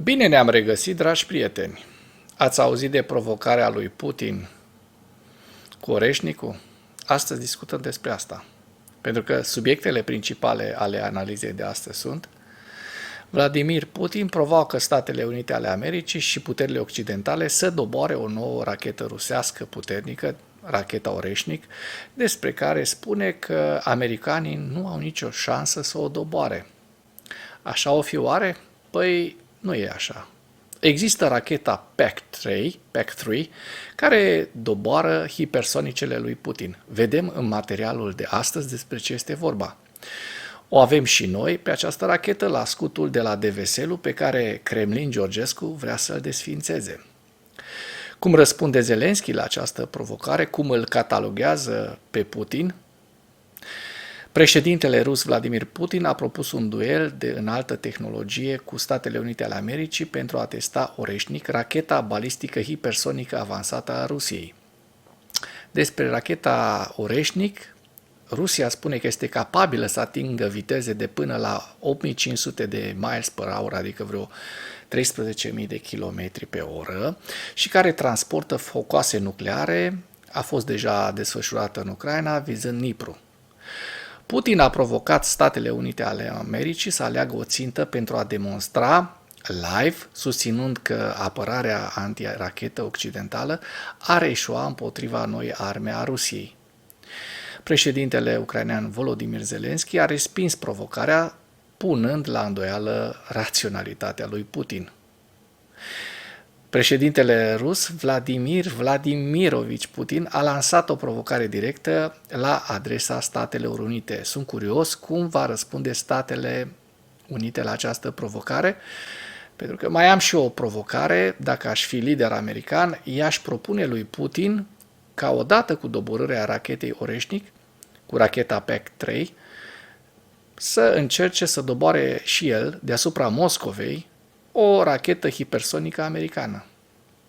Bine ne-am regăsit, dragi prieteni! Ați auzit de provocarea lui Putin cu Oreșnicu? Astăzi discutăm despre asta. Pentru că subiectele principale ale analizei de astăzi sunt: Vladimir Putin provoacă Statele Unite ale Americii și puterile occidentale să doboare o nouă rachetă rusească puternică, racheta Oreșnic, despre care spune că americanii nu au nicio șansă să o doboare. Așa o fi oare? Păi nu e așa. Există racheta PAC-3, care doboară hipersonicele lui Putin. Vedem în materialul de astăzi despre ce este vorba. O avem și noi pe această rachetă la scutul de la Deveselu pe care Kremlin Georgescu vrea să-l desființeze. Cum răspunde Zelenski la această provocare? Cum îl cataloguează pe Putin? Președintele rus Vladimir Putin a propus un duel de înaltă tehnologie cu Statele Unite ale Americii pentru a testa Oreșnic, racheta balistică hipersonică avansată a Rusiei. Despre racheta Oreșnic, Rusia spune că este capabilă să atingă viteze de până la 8500 de miles per hour, adică vreo 13.000 de km pe oră, și care transportă focoase nucleare. A fost deja desfășurată în Ucraina, vizând Dnipru. Putin a provocat Statele Unite ale Americii să aleagă o țintă pentru a demonstra live, susținând că apărarea antirachetă occidentală ar eșua împotriva noi arme a Rusiei. Președintele ucrainean Volodymyr Zelensky a respins provocarea, punând la îndoială raționalitatea lui Putin. Președintele rus Vladimir Vladimirovici Putin a lansat o provocare directă la adresa Statelor Unite. Sunt curios cum va răspunde Statele Unite la această provocare, pentru că mai am și o provocare. Dacă aș fi lider american, i-aș propune lui Putin ca odată cu doborârea rachetei Oreșnic, cu racheta PAC-3, să încerce să doboare și el deasupra Moscovei o rachetă hipersonică americană.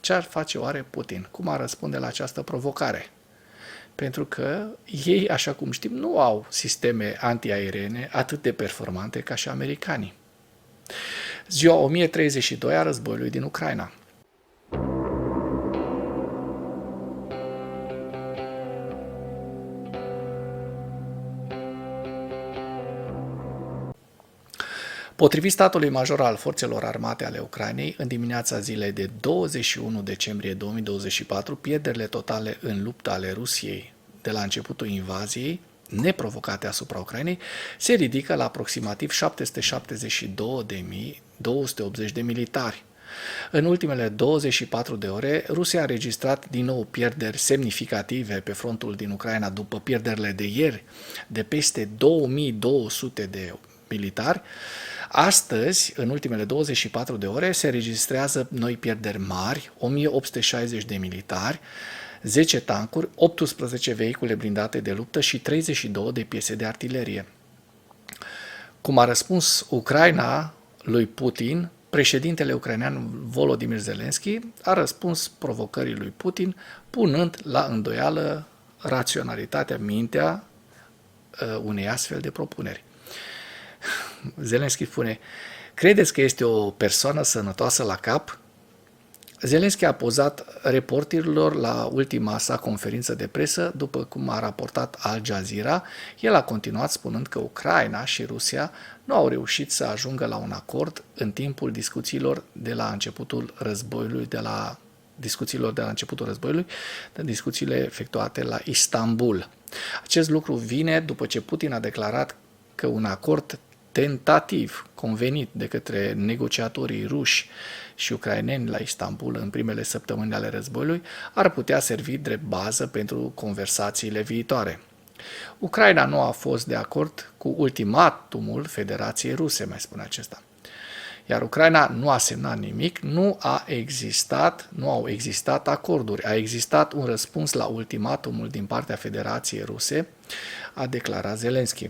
Ce ar face oare Putin? Cum ar răspunde la această provocare? Pentru că ei, așa cum știm, nu au sisteme antiaeriene atât de performante ca și americanii. Ziua 1032 a războiului din Ucraina. Potrivit statului major al forțelor armate ale Ucrainei, în dimineața zilei de 21 decembrie 2024, pierderile totale în luptă ale Rusiei de la începutul invaziei, neprovocate asupra Ucrainei, se ridică la aproximativ 772.280 de militari. În ultimele 24 de ore, Rusia a înregistrat din nou pierderi semnificative pe frontul din Ucraina după pierderile de ieri de peste 2200 de militari. Astăzi, în ultimele 24 de ore, se registrează noi pierderi mari, 1860 de militari, 10 tancuri, 18 vehicule blindate de luptă și 32 de piese de artilerie. Cum a răspuns Ucraina lui Putin, președintele ucrainean Volodymyr Zelensky a răspuns provocării lui Putin, punând la îndoială raționalitatea, mintea unei astfel de propuneri. Zelensky spune: credeți că este o persoană sănătoasă la cap? Zelensky a pozat reporterilor la ultima sa conferință de presă, după cum a raportat Al Jazeera. El a continuat spunând că Ucraina și Rusia nu au reușit să ajungă la un acord în timpul discuțiilor de la începutul războiului, discuțiile efectuate la Istanbul. Acest lucru vine după ce Putin a declarat că un acord tentativ convenit de către negociatorii ruși și ucraineni la Istanbul în primele săptămâni ale războiului ar putea servi drept bază pentru conversațiile viitoare. Ucraina nu a fost de acord cu ultimatumul Federației Ruse, mai spune acesta. Iar Ucraina nu a semnat nimic, nu au existat acorduri. A existat un răspuns la ultimatumul din partea Federației Ruse, a declarat Zelensky.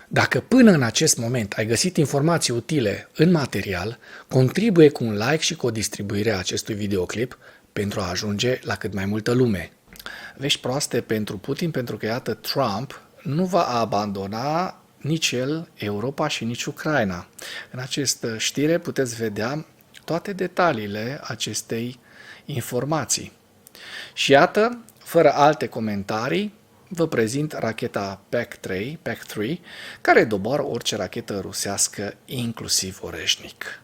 Dacă până în acest moment ai găsit informații utile în material, contribuie cu un like și cu o distribuire a acestui videoclip pentru a ajunge la cât mai multă lume. Vești proaste pentru Putin, pentru că, iată, Trump nu va abandona nici el Europa și nici Ucraina. În această știre puteți vedea toate detaliile acestei informații. Și iată, fără alte comentarii, vă prezint racheta PAC-3, care doboară orice rachetă rusească, inclusiv Oreșnic.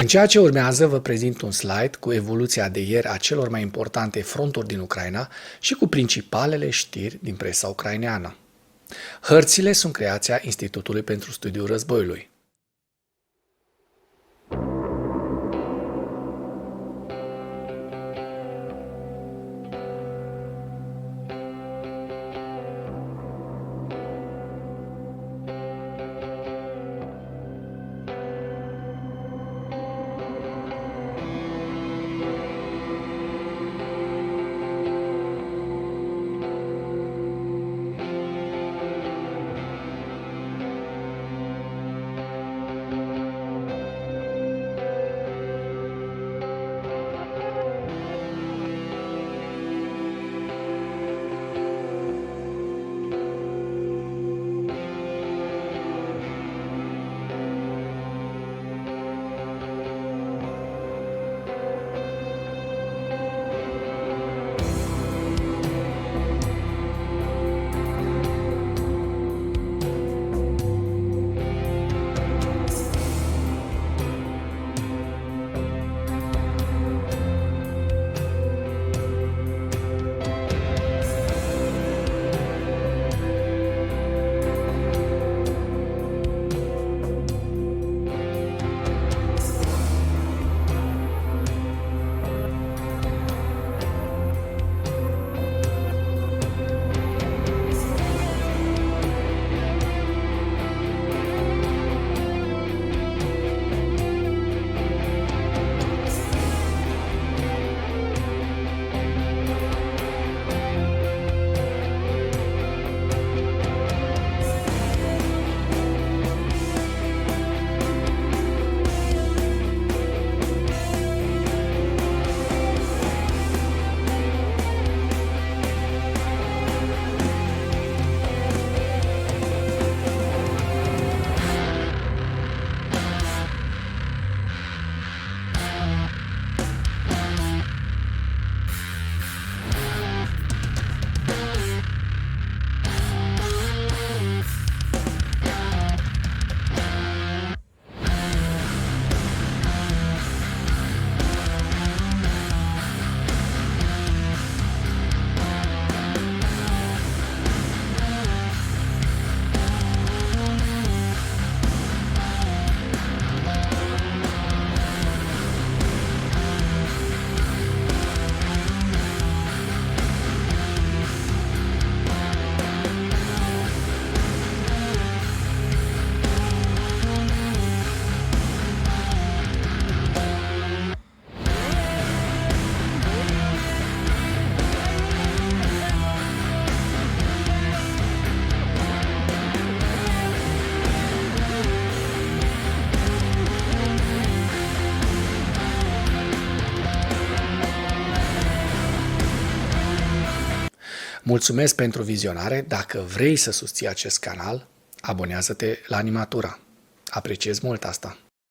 În ceea ce urmează, vă prezint un slide cu evoluția de ieri a celor mai importante fronturi din Ucraina și cu principalele știri din presa ucraineană. Hărțile sunt creația Institutului pentru Studiul Războiului. Mulțumesc pentru vizionare. Dacă vrei să susții acest canal, abonează-te la Animatura. Apreciez mult asta.